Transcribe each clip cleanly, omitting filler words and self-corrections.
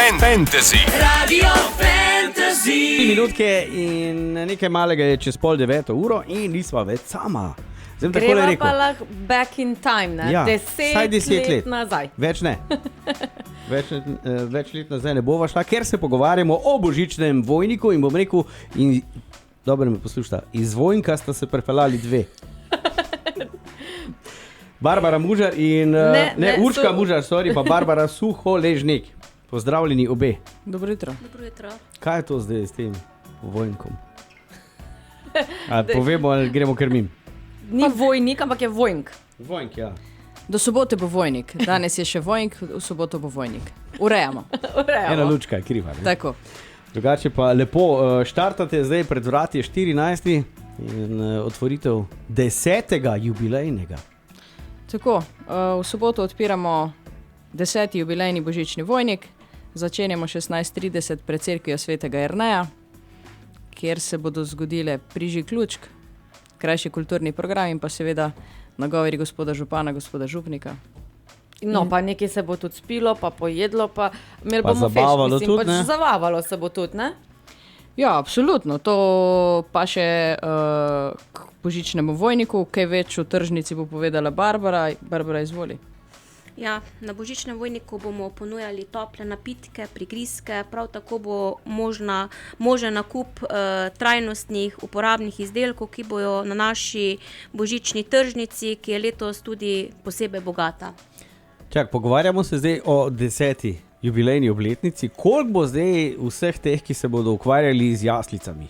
Fantasy. Radio Fantasy. 3 minutke in nekaj malega je čez 8:30 in nisva več sama. Zdaj bom takole Greva rekel. pa lahko back in time, ne? Ja, 10 vsaj 10 let nazaj. Več ne. Več let nazaj ne bova šla, ker se pogovarjamo o božičnem vojniku in bom rekel, in dobro me poslušta, iz vojnka sta se prepeljali dve. Barbara Mužar in Urška Mužar, pa Barbara Suholežnik. Pozdravljeni obe. Dobro jutro. Kaj je to zdaj s tem vojnkom? Povemo, ali gremo kar mim. Ni vojnik, ampak je vojnk. Vojnk, ja. Do sobote bo vojnik, danes je še vojnik, v soboto bo vojnik. Urejamo. Ena lučka je kriva. Ne? Tako. Drugače pa lepo, štartate zdaj pred vrati 14. in otvoritev 10. jubilejnega. Tako, v soboto odpiramo 10. jubilejni božični vojnik, začenjamo 16:30 pred cerkvijo svetega Jerneja, kjer se bodo zgodile prižig lučk, krajši kulturni program in pa seveda nagovori gospoda župana, gospoda župnika. No, pa nekaj se bo tudi spilo, pa pojedlo, pa imeli Pa bomo zabavalo feš, tudi, ne? Zabavalo se bo tudi, ne? Ja, absolutno, to pa še k božičnemu vojniku, kaj več v tržnici bo povedala Barbara. Barbara, izvoli. Ja, na božičnem vojniku bomo ponujali tople napitke, prigrizke, prav tako bo možen nakup trajnostnih uporabnih izdelkov, ki bojo na naši božični tržnici, ki je letos tudi posebej bogata. Čak, pogovarjamo se zdaj o 10. jubilejni obletnici. Koliko bo zdaj vseh teh, ki se bodo ukvarjali z jaslicami?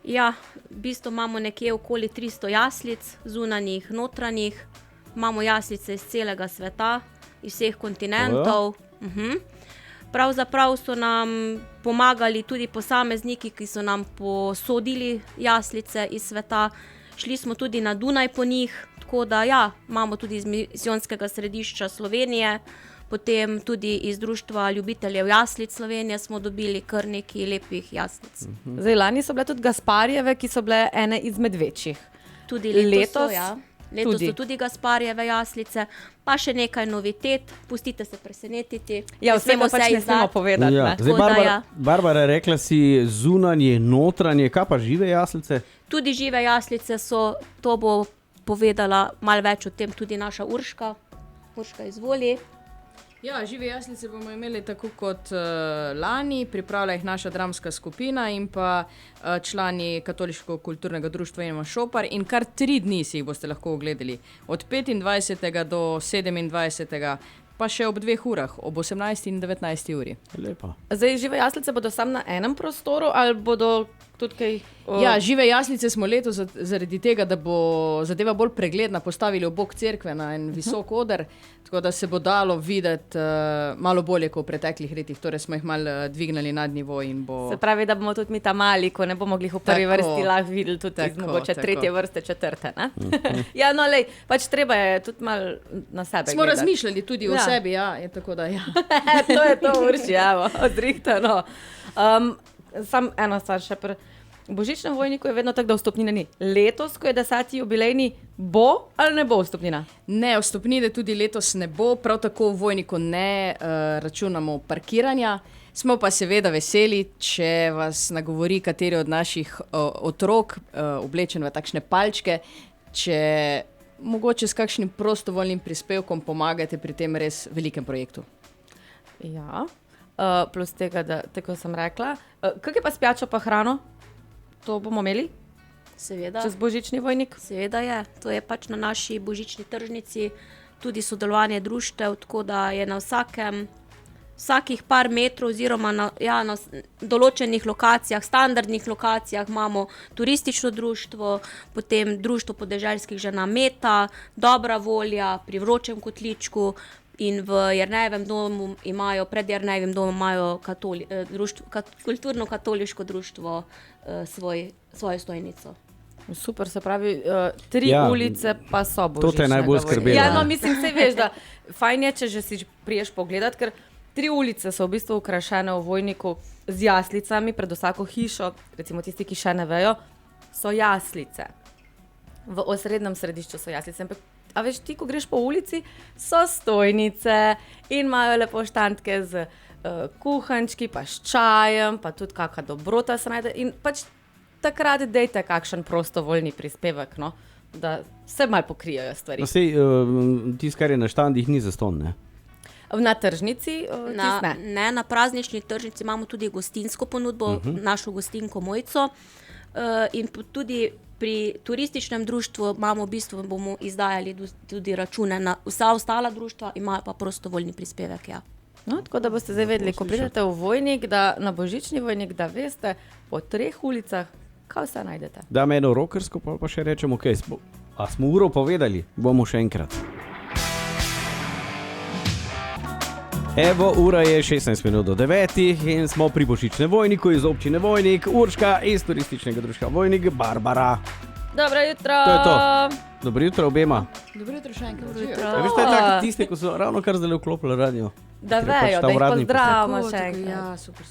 Ja, v bistvu imamo nekje okoli 300 jaslic, zunanjih, notranjih. Imamo jaslice iz celega sveta, iz vseh kontinentov. Pravzaprav so nam pomagali tudi posamezniki, ki so nam posodili jaslice iz sveta. Šli smo tudi na Dunaj po njih, tako da ja, imamo tudi iz misijonskega središča Slovenije, potem tudi iz Društva ljubiteljev jaslic Slovenije smo dobili kar nekaj lepih jaslic. Zdaj, lani so bile tudi Gasparjeve, ki so bile ene izmed večjih. Tudi letos so, Letos? ja. Letos so tudi Gasparjeve jaslice, pa še nekaj novitet, pustite se presenetiti. Ja, vse smemo pač ne smemo povedati, Ja. ne? Zdaj, Tako da Barbara, ja. Barbara, rekla si zunanje, notranje, kaj pa žive jaslice? Tudi žive jaslice so, to bo povedala malo več o tem tudi naša Urška. Urška, izvoli. Ja, žive jaslice bomo imeli tako kot lani, pripravlja jih naša dramska skupina in pa člani Katoliško-kulturnega društva Ema Šopar in kar 3 dni si jih boste lahko ogledali. Od 25. do 27. pa še ob 2 urah, ob 18. in 19. uri. Lepa. Zdaj, žive jaslice bodo samo na enem prostoru ali bodo tudi kaj... Ja, žive jaslice smo letos zaradi tega, da bo zadeva bolj pregledna, postavili ob bok cerkve na en visok oder, tako da se bo dalo videti malo bolje kot v preteklih letih. Torej smo jih malo dvignili nad nivo in bo... Se pravi, da bomo tudi mi ta mali, ko ne bomo glih v prvi Tako. vrsti lahko videli tudi iz Tako, mogoče tako. 3. vrste, 4. ne? Ja, no, lej, pač treba je tudi malo na sebe Smo gledati. razmišljali tudi o Ja. sebi, ja, je tako da ja. To je to, Urši, evo, odrihtano. Sam ena stvar še pri božičnem vojniku je vedno tako, da vstopnine ni. Letos, ko je 10. jubilejni, bo ali ne bo vstopnina? Ne, vstopnine tudi letos ne bo, prav tako v vojniku ne računamo parkiranja. Smo pa seveda veseli, če vas nagovori kateri od naših otrok oblečen v takšne palčke, če mogoče s kakšnim prostovoljnim prispevkom pomagate pri tem res velikem projektu. Ja, plus tega, da tako sem rekla. Kaj je pa s pijačo pa hrano? To bomo imeli Seveda. čez božični vojnik? Seveda je, to je pač na naši božični tržnici, tudi sodelovanje društev, tako da je na vsakih par metrov oziroma na določenih lokacijah, standardnih lokacijah imamo turistično društvo, potem društvo podeželskih žena Meta, Dobra volja, pri Vročem kotličku in v Jernejevem domu imajo, pred Jernejevim domom imajo kulturno-katoliško društvo svojo stojnico. Super, se pravi, 3 ulice pa so božičnega. To te je najbolj vojnika. skrbelo, Ja, no, ne? mislim, saj veš, da fajn je, če že si priješ pogledat, ker 3 ulice so v bistvu okrašene v vojniku z jaslicami, pred vsako hišo, recimo tisti, ki še ne vejo, so jaslice. V osrednjem središču so jaslice, ampak a veš ti, ko greš po ulici, so stojnice in imajo lepo štantke z kuhančki, pa s čajem, pa tudi kakšna dobrota se najde. In pač takrat dejte kakšen prostovoljni prispevek, no, da se malo pokrijajo stvari. No, sej, tisto, kar je na štandih, ni zastonj, ne? Na tržnici, Na praznični tržnici imamo tudi gostinsko ponudbo, našo gostinko Mojco. In tudi pri turističnem društvu imamo v bistvu, bomo izdajali tudi račune na vsa ostala društva, imajo pa prostovoljni prispevek, ja. No, tako da boste zdaj vedeli, ko pridete v Vojnik, da na božični Vojnik, da veste, po 3 ulicah, kaj vse najdete. Dam eno rokersko, pa še rečemo, ok, a smo uro povedali, bomo še enkrat. Evo, ura je 16 minut do 9 in smo pri božičnem Vojniku iz občine Vojnik, Urška iz turističnega društva Vojnik, Barbara. Dobro jutro! To je to. Dobro jutro obema. Dobro jutro še enkrat. A veš, to je tako tisti, ko so ravno kar zdaj vklopili radio. Da Ker je pač vejo, ta da jih uradni pozdravimo Tako, še tako, enkrat. ja, super.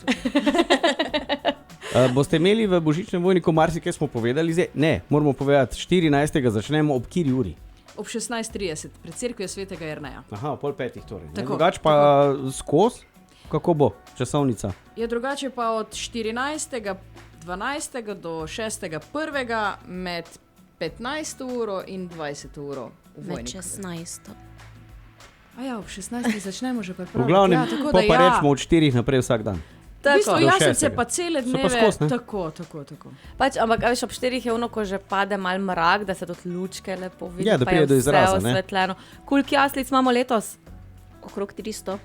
Boste imeli v božičnem Vojniku marsikaj smo povedali, zdaj ne, moramo povedati, 14. začnemo ob kateri uri? Ob 16:30 pred cerkvijo svetega Jerneja. Aha, pol 5 torej. Tako, Drugač pa skozi, kako bo časovnica? Je drugače pa od 14.12. do 6.1. med 15 uro in 20 uro v Med Vojniku. 16. A ja, ob 16. začnemo že V pripravljati. glavnem, Ja, tako pa da pa ja. rečemo od 4 naprej vsak dan. V bistvu Tako, Do jaslice 6. pa cele So pa dneve. skozi, ne? Tako. pač, ampak a veš, ob 4 je ono, ko že pade mal mrak, da se tudi lučke lepo vidi, Ja, da pa je pride do izraza, vse ne. osvetljeno. Koliko jaslic imamo letos? Okrog 300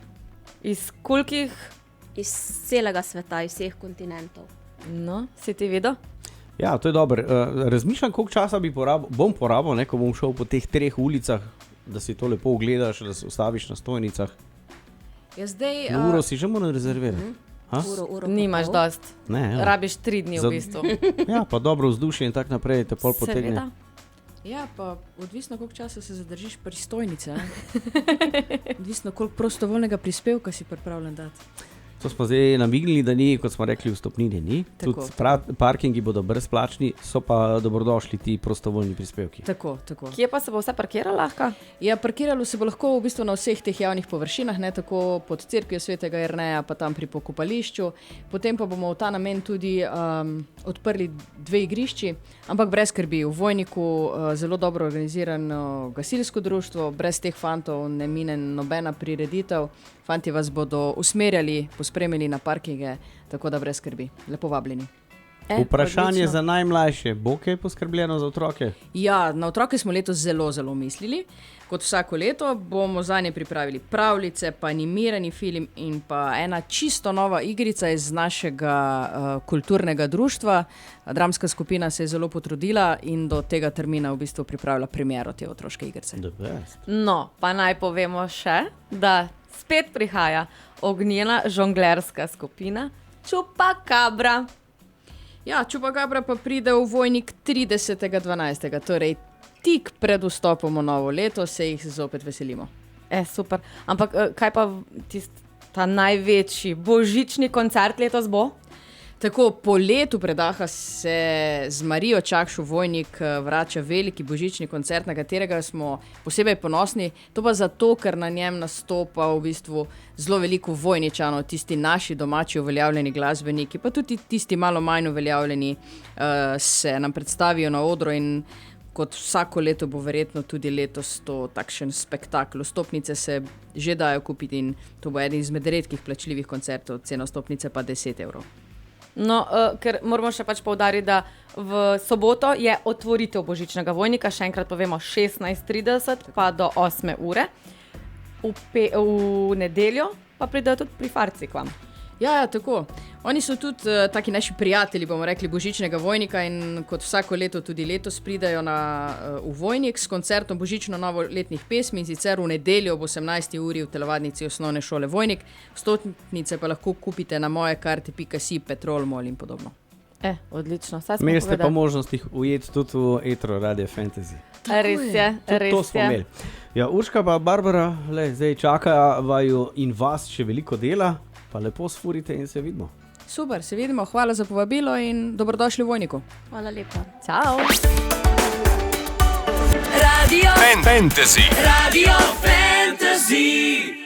Iz kolikih? iz celega sveta, iz vseh kontinentov. No, si ti videl? Ja, to je dobro. Razmišljam, koliko časa bom porabil, ne, ko bom šel po teh 3 ulicah, da si to lepo ogledaš, da se ustaviš na stojnicah. Ja, zdaj, Na uro si že moram rezervirati. Uro Nimaš pa pol. dost. Ne, evo. Rabiš 3 dni v bistvu. Ja, pa dobro vzdušje in tako naprej, te pol potegne. Seveda. Ja, pa odvisno, koliko časa se zadržiš pri stojnici. Odvisno, koliko prostovoljnega prispevka si pripravljen dati. To smo zdaj namignili, da ni, kot smo rekli, vstopnine ni. Tako, Tudi parkingi bodo brezplačni, so pa dobrodošli ti prostovoljni prispevki. Tako. Kje pa se bo vse parkiralo lahko? Ja, parkiralo se bo lahko v bistvu na vseh teh javnih površinah, ne tako pod cerkvijo svetega Jerneja, pa tam pri pokopališču. Potem pa bomo v ta namen tudi odprli 2 igrišči, ampak brez skrbi. V Vojniku zelo dobro organizirano gasilsko društvo, brez teh fantov ne mine nobena prireditev. Fanti vas bodo usmerjali, pospremili na parkinge, tako da brez skrbi. Lepo vabljeni. Vprašanje odlično. za najmlajše. Bo kaj poskrbljeno za otroke? Ja, na otroke smo letos zelo mislili. Kot vsako leto bomo zanje pripravili pravljice, pa animirani film in pa ena čisto nova igrica iz našega kulturnega društva. Dramska skupina se je zelo potrudila in do tega termina v bistvu pripravila premiero te otroške igrice. The best. No, pa naj povemo še, da spet prihaja ognjena žonglerska skupina Chupacabra. Ja, Chupacabra pa pride v Vojnik 30.12., torej tik pred vstopom v novo leto, se jih zopet veselimo. Super. Ampak kaj pa ta največji božični koncert letos bo? Tako po letu predaha se z Marijo Čakš v Vojnik vrača veliki božični koncert, na katerega smo posebej ponosni. To pa zato, ker na njem nastopa v bistvu zelo veliko Vojničanov, tisti naši domači uveljavljeni glasbeniki, pa tudi tisti malo manj uveljavljeni se nam predstavijo na odru in kot vsako leto bo verjetno tudi letos to takšen spektakel. Vstopnice se že dajo kupiti in to bo eden izmed redkih plačljivih koncertov, cena vstopnice pa 10 evrov. No, ker moramo še pač poudariti, da v soboto je otvoritev božičnega Vojnika, še enkrat povemo 16:30 pa do 8 ure. V nedeljo pa pridejo tudi prifarci k vam. Ja, tako. Oni so tudi taki naši prijatelji, bomo rekli, božičnega Vojnika in kot vsako leto tudi letos pridajo v Vojnik s koncertom božično novoletnih pesmi in sicer v nedeljo ob 18. uri v telovadnici osnovne šole Vojnik. Vstopnice pa lahko kupite na mojekarti.si, Petrol Mall in podobno. Odlično. Saj smo Imeli ste pa povedali. možnost jih ujeti tudi v Etro Radio Fantasy. Res je, Tudi to res smo je. imeli. Ja, Urška pa Barbara, zdaj čakajo in vas še veliko dela, pa lepo sfurite in se vidimo. Super, se vidimo, hvala za povabilo in dobrodošli v Vojniku. Hvala lepa. Čau. Radio Fantasy. Radio Fantasy.